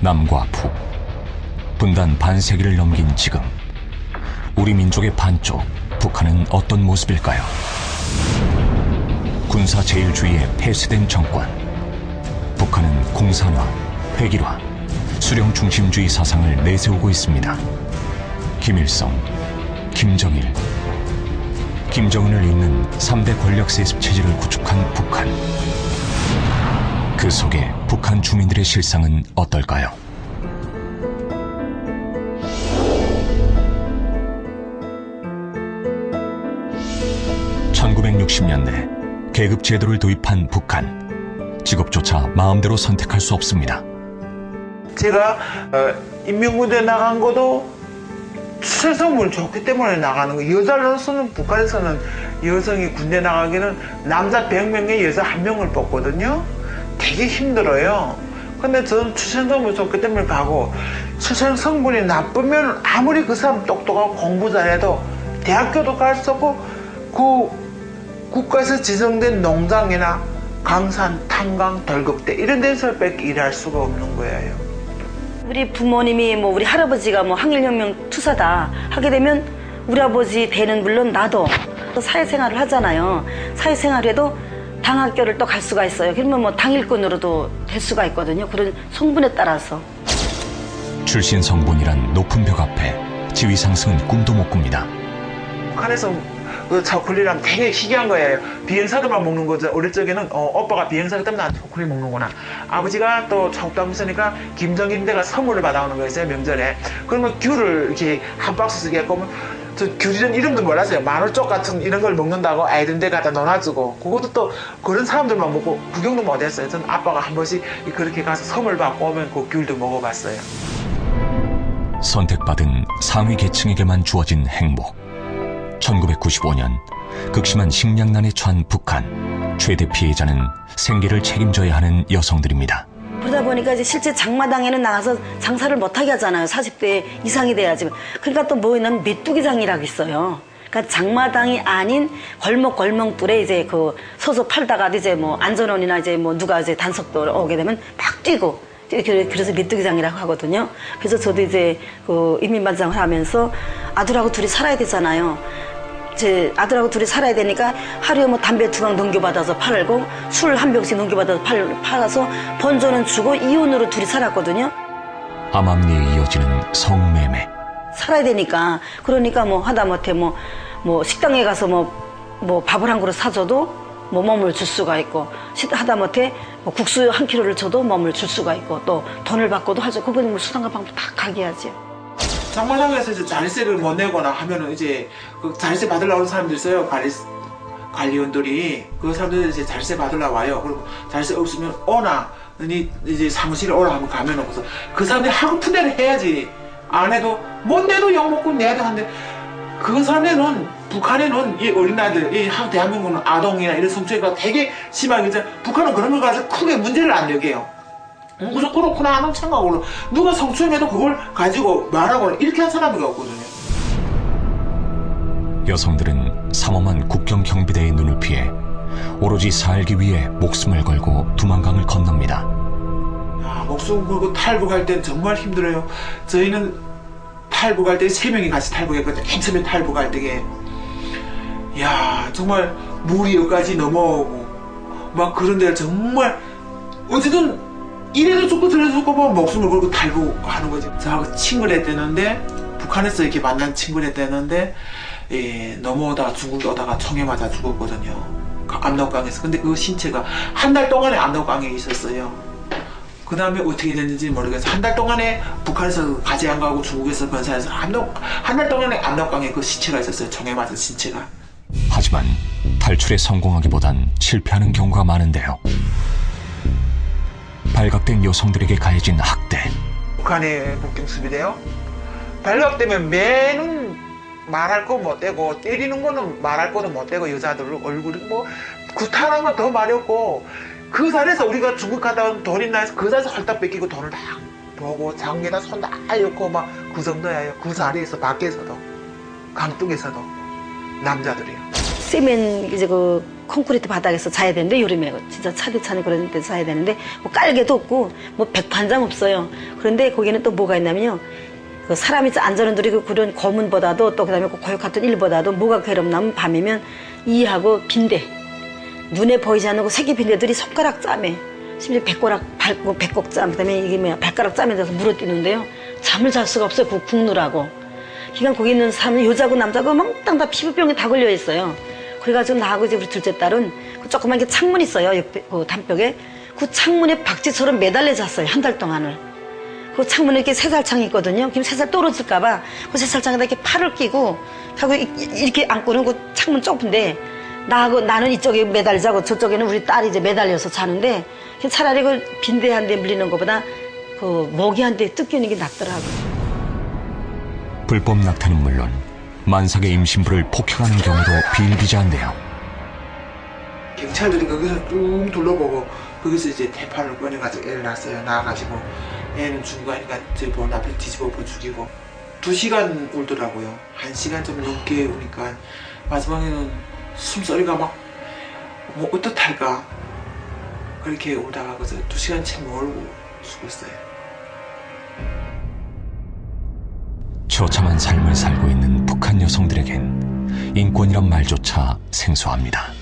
남과 북, 분단 반세기를 넘긴 지금 우리 민족의 반쪽 북한은 어떤 모습일까요? 군사 제일주의에 폐쇄된 정권, 북한은 공산화, 획일화, 수령 중심주의 사상을 내세우고 있습니다. 김일성, 김정일, 김정은을 잇는 3대 권력 세습 체제를 구축한 북한. 그 속에 북한 주민들의 실상은 어떨까요? (1960년대) 계급 제도를 도입한 북한. 직업조차 마음대로 선택할 수 없습니다. 제가 인민군대 나간 것도 추천성분이 좋기 때문에 나가는 거예요. 여자로서는 북한에서는 여성이 군대 나가기는 남자 100명에 여자 1명을 뽑거든요. 되게 힘들어요. 근데 저는 추천성분이 좋기 때문에 가고, 추천성분이 나쁘면 아무리 그 사람 똑똑하고 공부 잘해도 대학교도 갈 수 없고 그 국가에서 지정된 농장이나 강산, 탄광, 덜극대 이런 데서밖에 일할 수가 없는 거예요. 우리 부모님이 우리 할아버지가 항일혁명 투사다 하게 되면 우리 아버지 대는 물론 나도 또 사회생활을 하잖아요. 사회생활해도 당학교를 또 갈 수가 있어요. 그러면 당일꾼으로도 될 수가 있거든요. 그런 성분에 따라서. 출신 성분이란 높은 벽 앞에 지위 상승은 꿈도 못 꿉니다. 북한에서 그 초콜릿이랑 되게 희귀한 거예요. 비행사들만 먹는 거죠. 어릴 적에는 오빠가 비행사기 때문에 난 초콜릿 먹는구나. 아버지가 또 청담 있으니까 김정일대가 선물을 받아오는 거였어요, 명절에. 그러면 귤을 이렇게 한 박스 쓰게 했고, 저 귤이란 이름도 몰랐어요. 마늘쪽 같은 이런 걸 먹는다고 아이들한테 갖다 넣어놔주고, 그것도 또 그런 사람들만 먹고 구경도 못했어요. 전 아빠가 한 번씩 그렇게 가서 선물 받고 오면 그 귤도 먹어봤어요. 선택받은 상위 계층에게만 주어진 행복. 1995년 극심한 식량난에 처한 북한. 최대 피해자는 생계를 책임져야 하는 여성들입니다. 그러다 보니까 이제 실제 장마당에는 나가서 장사를 못하게 하잖아요. 40대 이상이 돼야지. 그러니까 또 뭐는 메뚜기장이라고 있어요. 그러니까 장마당이 아닌 골목골목들에 이제 그 서서 팔다가 이제 안전원이나 이제 누가 이제 단속도 오게 되면 막 뛰고, 그래서 메뚜기장이라고 하거든요. 그래서 저도 이제 그 인민반장을 하면서 아들하고 둘이 살아야 되잖아요. 제 아들하고 둘이 살아야 되니까 하루에 담배 2강 넘겨받아서 팔고 술 한 병씩 넘겨받아서 팔아서 번조는 주고 이혼으로 둘이 살았거든요. 암암리에 이어지는 성매매. 살아야 되니까. 그러니까 하다못해 식당에 가서 밥을 한 그릇 사줘도 몸을 줄 수가 있고, 하다못해 국수 한 킬로를 줘도 몸을 줄 수가 있고, 또 돈을 받고도 하죠. 그분이 수단과 방법 다 가게 하죠. 장마당에서 이제 자릿세를 못 내거나 하면은 이제 그 자릿세 받으려고 하는 사람들 있어요. 관리원들이. 그 사람들 이제 자릿세 받으려고 와요. 그리고 자릿세 없으면 오나, 이제 사무실에 오라 하면 가면은 그 사람들이 하고픈 대로 해야지. 안 해도, 못 내도 욕먹고 내야 하는데, 그 사람들은, 북한에는 이 어린아이들, 대한민국은 아동이나 이런 성추행가 되게 심하게, 북한은 그런 걸 가지고 크게 문제를 안 여겨요. 그래서 그렇구나 하는 생각으로 누가 성추행해도 그걸 가지고 말하거나 이렇게 한 사람이 없거든요. 여성들은 삼엄한 국경 경비대의 눈을 피해 오로지 살기 위해 목숨을 걸고 두만강을 건넙니다. 목숨 걸고 탈북할 땐 정말 힘들어요. 저희는 탈북할 때 3명이 같이 탈북했거든요. 맨 처음에 탈북할 때에. 정말 물이 여기까지 넘어오고 막 그런 데를 정말 어쨌든 이래도 죽고 저래도 죽고 목숨을 걸고 탈북하는 거지. 저하고 친구를 했대는데, 북한에서 이렇게 만난 친구를 했대는데, 넘어오다가 중국에 오다가 총에 맞아 죽었거든요. 압록강에서. 근데 그 신체가 한 달 동안에 압록강에 있었어요. 그 다음에 어떻게 됐는지 모르겠어요. 한 달 동안에 북한에서 가지 안 가고 중국에서 건사해서 한 달 동안에 압록강에 그 신체가 있었어요. 총에 맞은 신체가. 하지만 탈출에 성공하기보단 실패하는 경우가 많은데요. 발각된 여성들에게 가해진 학대. 북한의 북경수비대요. 발각되면 매는 말할 거 못 되고, 때리는 거는 말할 거도 못 되고, 여자들 얼굴이 구타하는 건 더 말이 없고, 그 자리에서 우리가 중국 갔다 온 돈 있나 해서 그 자리에서 헐떡 뺏기고 돈을 다 보고 장기에다 손 다 엮고 그 정도예요. 그 자리에서 밖에서도, 강둑에서도 남자들이요. 세면 이제 그 콘크리트 바닥에서 자야 되는데 여름에 진짜 차디찬 그런 데 자야 되는데 뭐 깔개도 없고 뭐 백판장 없어요. 그런데 거기는 또 뭐가 있냐면요. 그 사람이 앉아는 들이고 그런 거문보다도 또 그다음에 그 고역 같은 일보다도 뭐가 괴롭냐면 밤이면 이하고 빈대 눈에 보이지 않는 그 새끼 빈대들이 손가락 짬에 심지어 배꼽 짬 그다음에 이게 뭐야 발가락 짬에 대해서 물어뛰는데요. 잠을 잘 수가 없어요. 그 국누라고. 그러니까 거기 있는 사람은 여자고 남자고 몽땅 다 피부병에 다 걸려 있어요. 그래가지고 나하고 이제 우리 둘째 딸은 그 조그만 게 창문 있어요. 옆에 그 담벽에 그 창문에 박쥐처럼 매달려 잤어요. 한 달 동안을. 그 창문에 이렇게 새살창이 있거든요. 그럼 새살 떨어질까봐 그 새살창에다 이렇게 팔을 끼고 하고 이렇게 안고는 그 창문 좁은데 나는 이쪽에 매달리자고 저쪽에는 우리 딸이 이제 매달려서 자는데 차라리 그 빈대 한 대 물리는 것보다 그 모기 한 대 뜯기는 게 낫더라고요. 불법 낙태는 물론 만삭의 임신부를 폭행하는 경우도 비일비재한데요. 경찰들이 거기서 쭉 둘러보고 거기서 이제 대판을 꺼내가지고 애를 낳았어요. 낳아가지고 애는 중간이니까 저희 본 앞에 뒤집어 죽이고 2시간 울더라고요. 1시간 좀 넘게 우니까 마지막에는 숨소리가 막 뭐 어떡할까 그렇게 울다가 그래서 2시간 채 멀고 죽었어요. 처참한 삶을 살고 있는 북한 여성들에겐 인권이란 말조차 생소합니다.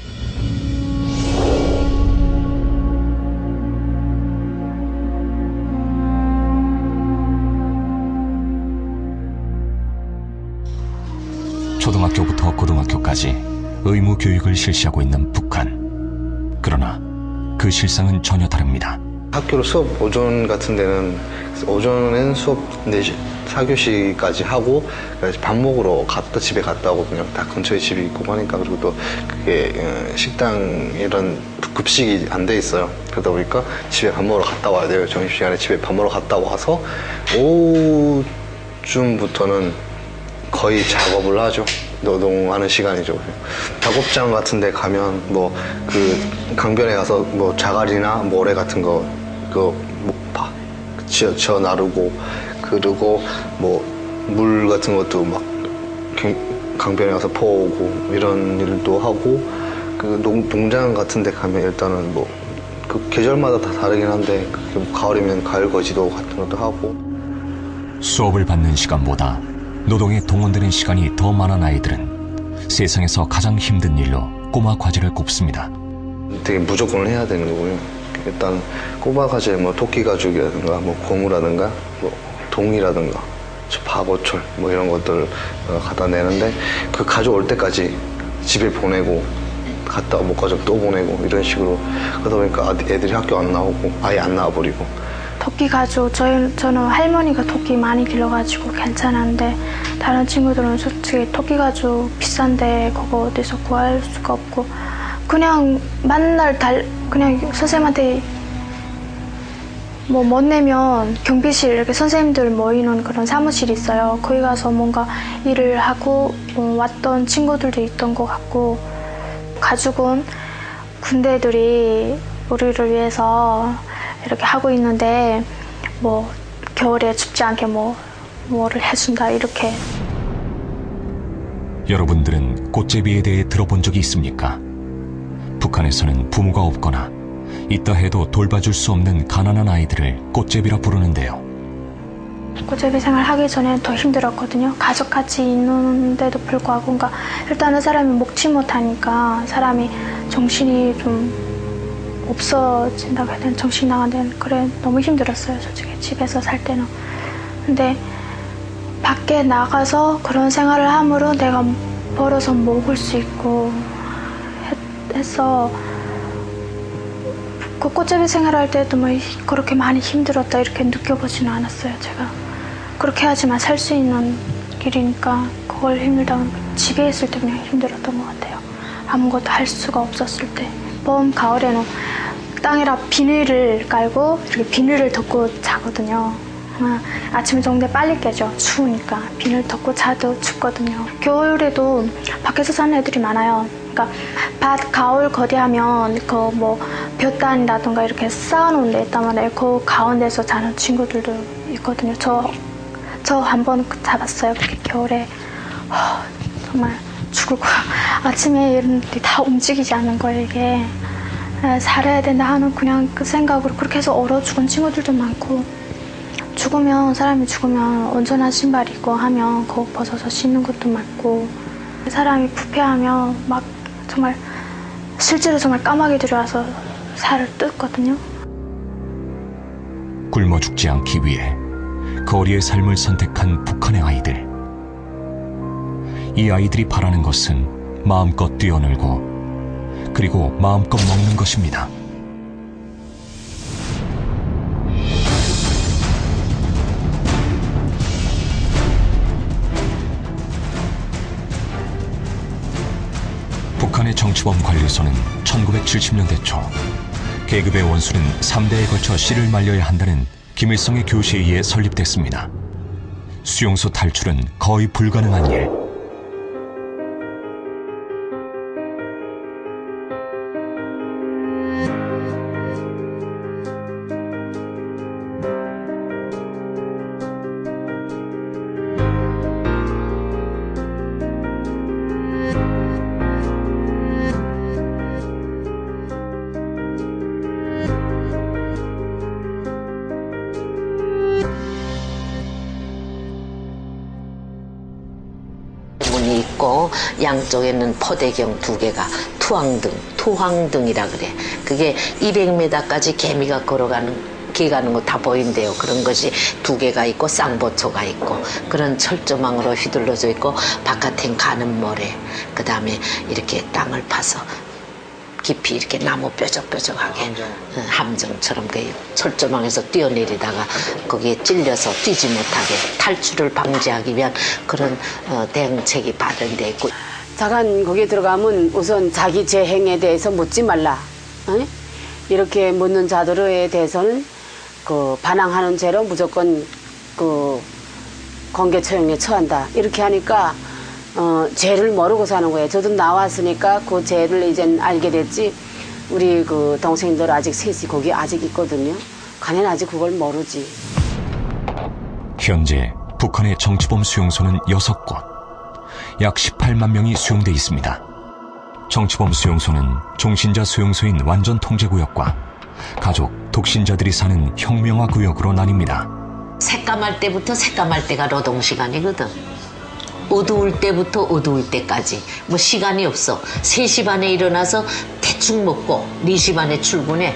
초등학교부터 고등학교까지 의무 교육을 실시하고 있는 북한. 그러나 그 실상은 전혀 다릅니다. 학교로 수업 오전 같은 데는 오전엔 수업 4시, 4교시까지 하고 밥 먹으러 집에 갔다 오거든요. 다 근처에 집이 있고 하니까. 그리고 또 그게 식당 이런 급식이 안 돼 있어요. 그러다 보니까 집에 밥 먹으러 갔다 와야 돼요. 점심시간에 집에 밥 먹으러 갔다 와서 오후쯤부터는 거의 작업을 하죠. 노동하는 시간이죠. 작업장 같은 데 가면 뭐 그 강변에 가서 뭐 자갈이나 모래 같은 거 그 목파 지어 나르고 그리고 뭐 물 같은 것도 막 강변에 가서 퍼오고 이런 일도 하고 그 농장 같은 데 가면 일단은 뭐 그 계절마다 다 다르긴 한데 가을이면 가을 거지도 같은 것도 하고. 수업을 받는 시간보다 노동에 동원되는 시간이 더 많은 아이들은 세상에서 가장 힘든 일로 꼬마 과제를 꼽습니다. 되게 무조건 해야 되는 거고요. 일단 꼬마 과제 뭐 토끼 가죽이라든가 뭐 고무라든가 뭐 동이라든가 바보철 뭐 이런 것들 갖다 내는데 그 가져올 때까지 집에 보내고 갔다 못 가져오면 또 보내고 이런 식으로 그러다 보니까 애들이 학교 안 나오고 아예 안 나와버리고. 토끼 가죽 저는 할머니가 토끼 많이 길러가지고 괜찮은데 다른 친구들은 솔직히 토끼 가죽 비싼데 그거 어디서 구할 수가 없고 그냥 맨날 그냥 선생님한테 뭐 못 내면 경비실 이렇게 선생님들 모이는 그런 사무실이 있어요. 거기 가서 뭔가 일을 하고 왔던 친구들도 있던 것 같고 가죽은 군대들이 우리를 위해서 이렇게 하고 있는데 뭐 겨울에 춥지 않게 뭐를 해준다 이렇게. 여러분들은 꽃제비에 대해 들어본 적이 있습니까? 북한에서는 부모가 없거나 있다 해도 돌봐줄 수 없는 가난한 아이들을 꽃제비라 부르는데요. 꽃제비 생활 하기 전에 더 힘들었거든요. 가족같이 있는데도 불구하고 그러니까 일단은 사람이 먹지 못하니까 사람이 정신이 좀 없어진다고 해야 되나 정신 나간다는 그래 너무 힘들었어요. 솔직히 집에서 살 때는. 근데 밖에 나가서 그런 생활을 함으로 내가 벌어서 먹을 수 있고 해서 그 꽃제비 생활할 때도 뭐 그렇게 많이 힘들었다 이렇게 느껴보지는 않았어요. 제가 그렇게 하지만 살 수 있는 길이니까 그걸 힘들다 보니까 집에 있을 때 그냥 힘들었던 것 같아요. 아무것도 할 수가 없었을 때. 봄 가을에는 땅에다 비닐을 깔고 이렇게 비닐을 덮고 자거든요. 아침에 정대 빨리 깨죠. 추우니까 비닐 덮고 자도 춥거든요. 겨울에도 밖에서 사는 애들이 많아요. 그러니까 밭 가을 거디하면 그 뭐 볕단이라든가 이렇게 쌓아놓은 데 있단 말이에요. 그 가운데서 자는 친구들도 있거든요. 저 한 번 잡았어요. 그렇게 겨울에 정말 죽을 거야. 아침에 일어났는데 다 움직이지 않는 거예요, 이게. 살아야 된다 하는 그냥 그 생각으로 그렇게 해서 얼어 죽은 친구들도 많고, 사람이 죽으면 온전한 신발 입고 하면 그거 벗어서 씻는 것도 많고, 사람이 부패하면 막 정말 실제로 정말 까마귀 들어와서 살을 뜯거든요. 굶어 죽지 않기 위해 거리의 삶을 선택한 북한의 아이들. 이 아이들이 바라는 것은 마음껏 뛰어놀고 그리고 마음껏 먹는 것입니다. 북한의 정치범 관리소는 1970년대 초 계급의 원수는 3대에 걸쳐 씨를 말려야 한다는 김일성의 교시에 의해 설립됐습니다. 수용소 탈출은 거의 불가능한 일. 문이 있고 양쪽에는 포대경 2개가 투황등이라 그래. 그게 200m까지 개미가 길 가는 거 다 보인대요. 그런 것이 2개가 있고 쌍보초가 있고 그런 철조망으로 휘둘러져 있고 바깥엔 가는 모래, 그 다음에 이렇게 땅을 파서 깊이 이렇게 나무 뾰족뾰족하게 함정처럼 그 철조망에서 뛰어내리다가 거기에 찔려서 뛰지 못하게 탈출을 방지하기 위한 그런 대응책이 마련되어 있고. 자간 거기에 들어가면 우선 자기 재행에 대해서 묻지 말라. 이렇게 묻는 자들에 대해서는 그 반항하는 죄로 무조건 그 공개처형에 처한다. 이렇게 하니까 죄를 모르고 사는 거예요. 저도 나왔으니까 그 죄를 이젠 알게 됐지. 우리 그 동생들 아직 셋이 거기 아직 있거든요. 간에는 아직 그걸 모르지. 현재 북한의 정치범 수용소는 6곳, 약 18만 명이 수용돼 있습니다. 정치범 수용소는 종신자 수용소인 완전 통제구역과 가족, 독신자들이 사는 혁명화 구역으로 나뉩니다. 새까말 때부터 새까말 때가 노동시간이거든. 어두울 때부터 어두울 때까지 뭐 시간이 없어. 3시 반에 일어나서 대충 먹고 4시 반에 출근해.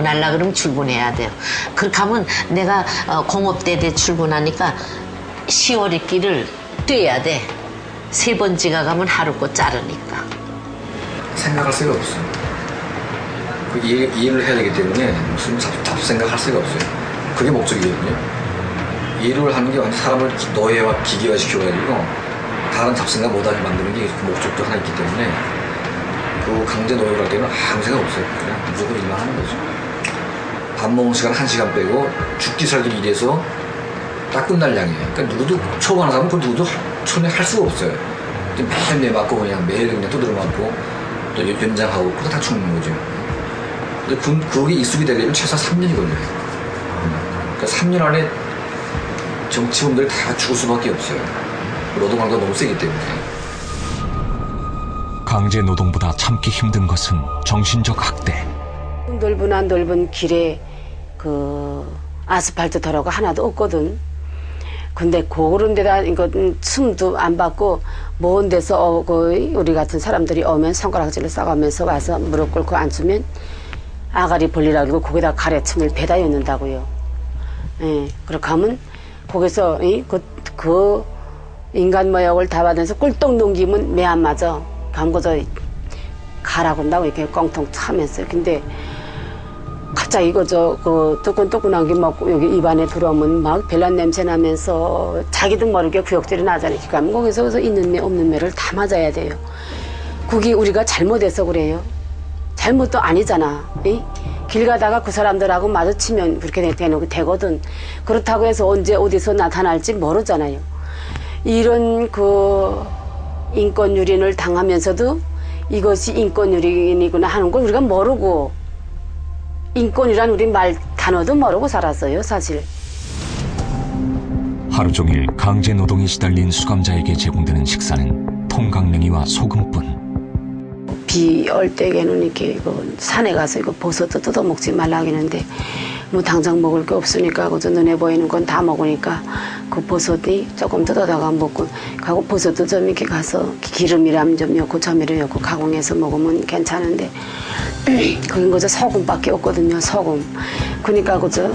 날라 그러면 출근해야 돼요. 그렇게 하면 내가 공업대대 출근하니까 10월 길을 뛰어야 돼. 3번 지각하면 하루고 자르니까. 생각할 수가 없어요. 그 이해를 해야 되기 때문에 무슨 잡생각할 수가 없어요. 그게 목적이거든요. 일을 하는 게 완전 사람을 노예와 기계화 시켜가지고 다른 잡생각 못하게 만드는 게 그 목적도 하나 있기 때문에 그 강제 노예를 할 때는 아무 생각 없어요. 그냥 무조건 일만 하는 거죠. 밥 먹는 시간 1시간 빼고 죽기 살기 일해서 딱 끝날 양이에요. 그러니까 누구도 초반에 가면 그 누구도 처음에 할 수가 없어요. 매일 내맞고 그냥 매일 그냥 두드려 맞고 또 연장하고 그거 다 죽는 거죠. 근데 그게 익숙이 되려면 최소한 3년이 걸려요. 그러니까 3년 안에 정치범들이 다 죽을 수밖에 없어요. 노동강도가 너무 세기 때문에. 강제 노동보다 참기 힘든 것은 정신적 학대. 넓은 길에 그 아스팔트 도로가 하나도 없거든. 근데 그런 데다 이거 숨도 안 받고 먼 데서 우리 같은 사람들이 오면 손가락질을 싸가면서 와서 무릎 꿇고 앉으면 아가리 벌리라 그러고 거기다 가래침을 배다 였는다고요. 예, 그렇게 하면 거기서 그 인간 모욕을 다 받으면서 꿀떡 넘기면 매 안 맞아. 감고서 가라고 한다고 이렇게 꽁통 차면서. 근데 갑자기 그 뜨끈뜨끈한 게 막 여기 입안에 들어오면 막 별난 냄새 나면서 자기도 모르게 구역질이 나잖아요. 그러니까 거기서 있는 매 없는 매를 다 맞아야 돼요. 그게 우리가 잘못해서 그래요. 잘못도 아니잖아. 길 가다가 그 사람들하고 마주치면 그렇게 되거든. 그렇다고 해서 언제 어디서 나타날지 모르잖아요. 이런 그 인권유린을 당하면서도 이것이 인권유린이구나 하는 걸 우리가 모르고 인권이란 우리 말 단어도 모르고 살았어요, 사실. 하루 종일 강제 노동에 시달린 수감자에게 제공되는 식사는 송강냉이와 소금뿐. 비 올 때에는 이렇게 산에 가서 이거 버섯도 뜯어 먹지 말라 하겠는데 뭐 당장 먹을 게 없으니까 그저 눈에 보이는 건 다 먹으니까 그 버섯이 조금 뜯어다가 먹고 가고 버섯도 좀 이렇게 가서 기름이람 좀 넣고 조미료 넣고 가공해서 먹으면 괜찮은데 그건 그저 소금밖에 없거든요. 소금. 그러니까 그저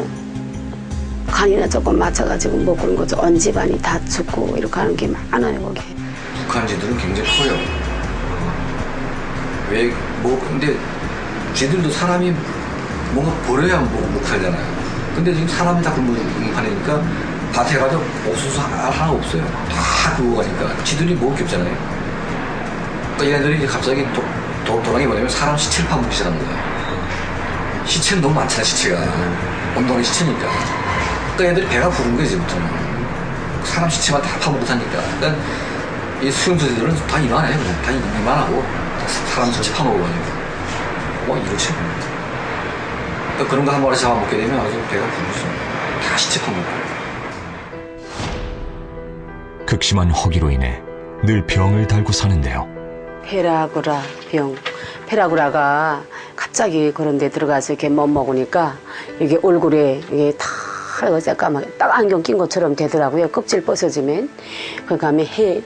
간이나 조금 맞춰가지고 먹고는 그저 온 집안이 다 죽고 이렇게 하는 게 많아요 거기. 북한지들은 굉장히 커요. 왜 뭐 근데 쥐들도 사람이 뭔가 버려야 못 살잖아요. 근데 지금 사람이 다 굶판이니까 밭에 가도 옥수수 하나 없어요. 다 굴고 가니까 쥐들이 먹을 게 없잖아요. 그러니까 얘네들이 갑자기 도랑이 뭐냐면 사람 시체를 파먹기 시작하는 거예요. 시체는 너무 많잖아 시체가. 온동네 시체니까. 그러니까 얘네들이 배가 부른 거예요 이제부터는. 사람 시체만 다 파먹고 사니까. 그러니까 이 수용소들은 다 이만해요. 다 이만하고 사람 시체 파먹어가지고. 이렇지. 그러니까 그런 거 한 마리 잡아먹게 되면 아주 배가 부르죠. 다 시체 파먹고. 극심한 허기로 인해 늘 병을 달고 사는데요. 페라구라 병. 페라구라가 갑자기 그런 데 들어가서 이렇게 못 먹으니까 이게 얼굴에 이게 다 새까맣게 딱 안경 낀 것처럼 되더라고요. 껍질 벗어지면. 그러니까 해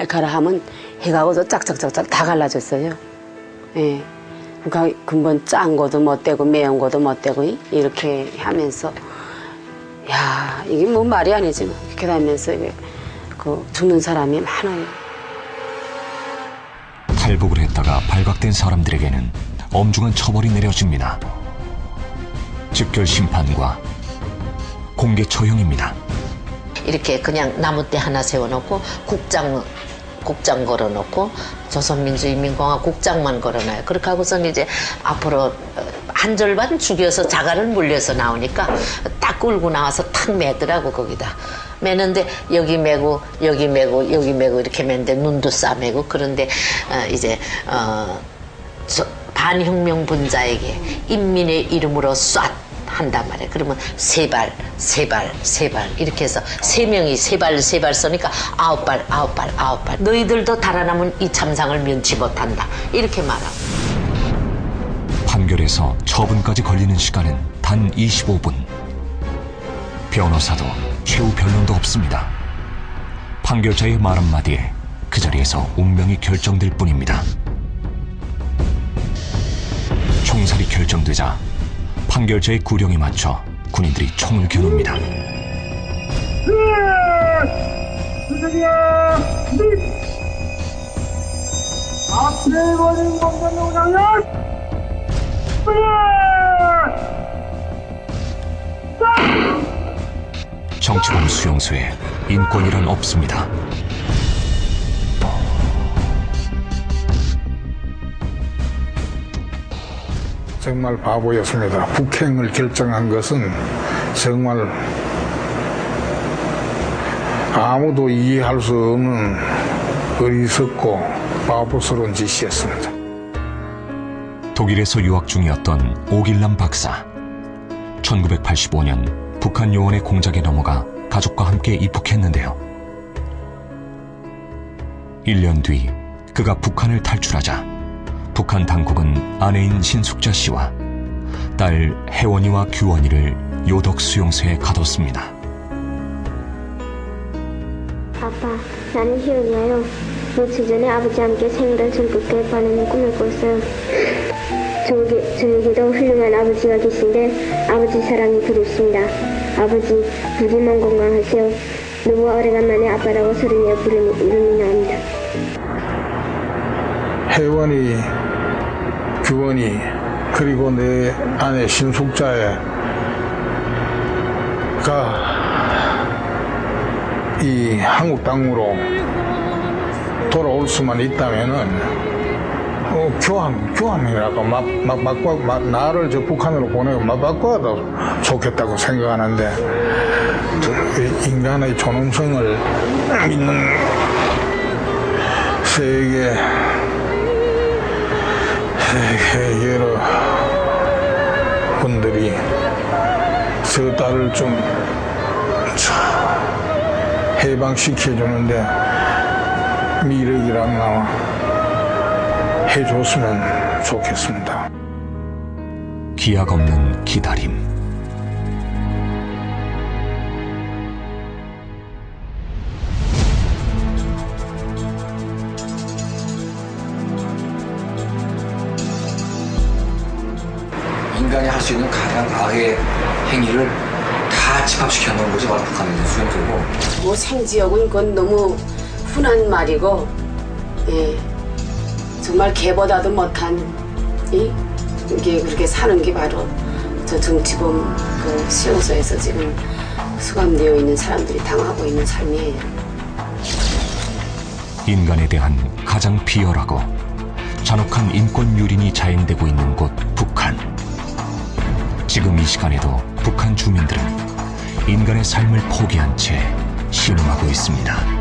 가라 하면 해가 어서 짝짝짝짝 다 갈라졌어요. 예. 그러니까 근본 짠 거도 못 되고 매운 거도 못 되고 이렇게 하면서 야 이게 뭐 말이 아니지 뭐. 이렇게 하면서 이게 죽는 사람이 많아요. 탈북을 했다가 발각된 사람들에게는 엄중한 처벌이 내려집니다. 즉결 심판과 공개 처형입니다. 이렇게 그냥 나무대 하나 세워놓고 국장 걸어놓고 조선민주인민공화국 국장만 걸어놔요. 그렇게 하고선 이제 앞으로 한 절반 죽여서 자갈을 물려서 나오니까 딱 끌고 나와서 탁 매더라고 거기다. 매는데 여기 매고 여기 매고 여기 매고 이렇게 매는데 눈도 싸매고 그런데 이제 반혁명 분자에게 인민의 이름으로 쏴 한단 말이에요. 그러면 세 발 이렇게 해서 세 명이 세 발 쏘니까 아홉 발. 너희들도 달아나면 이 참상을 면치 못한다. 이렇게 말하고. 판결에서 처분까지 걸리는 시간은 단 25분. 변호사도 최후 변론도 없습니다. 판결자의 말 한마디에 그 자리에서 운명이 결정될 뿐입니다. 총살이 결정되자 판결자의 구령에 맞춰 군인들이 총을 겨눕니다. 정치범 수용소에 인권이란 없습니다. 정말 바보였습니다. 북행을 결정한 것은 정말 아무도 이해할 수 없는 어리석고 바보스러운 짓이었습니다. 독일에서 유학 중이었던 오길남 박사. 1985년 북한 요원의 공작에 넘어가 가족과 함께 입국했는데요. 1년 뒤 그가 북한을 탈출하자 북한 당국은 아내인 신숙자 씨와 딸 혜원이와 규원이를 요덕 수용소에 가뒀습니다. 아빠, 나는 희원이에요. 며칠 전에 아버지와 함께 생일을 즐겁게 보내는 꿈을 꿨어요. 저에게도 훌륭한 아버지가 계신데 아버지 사랑이 그립습니다. 아버지, 부디만 건강하세요. 너무 오래간만에 아빠라고 소리내어 부르는 이름이 나옵니다. 혜원이, 규원이, 그리고 내 아내 신숙자가 이 한국 땅으로 돌아올 수만 있다면은 교환이라고 나를 저 북한으로 보내고 바꿔도 좋겠다고 생각하는데 인간의 존엄성을 믿는 세계 여러 분들이 저 딸을 좀 해방시켜주는데 미래이라나 해줬으면 좋겠습니다. 기약 없는 기다림. 인간이 할 수 있는 가장 악의 행위를 다 집합시켜 놓은 것이 바로 북한의 수용소고. 뭐 생지역은 그건 너무 흔한 말이고, 예, 정말 개보다도 못한 이게 그렇게 사는 게 바로 저 정치범 그 수용소에서 지금 수감되어 있는 사람들이 당하고 있는 삶이에요. 인간에 대한 가장 비열하고 잔혹한 인권 유린이 자행되고 있는 곳 북한. 지금 이 시간에도 북한 주민들은 인간의 삶을 포기한 채 신음하고 있습니다.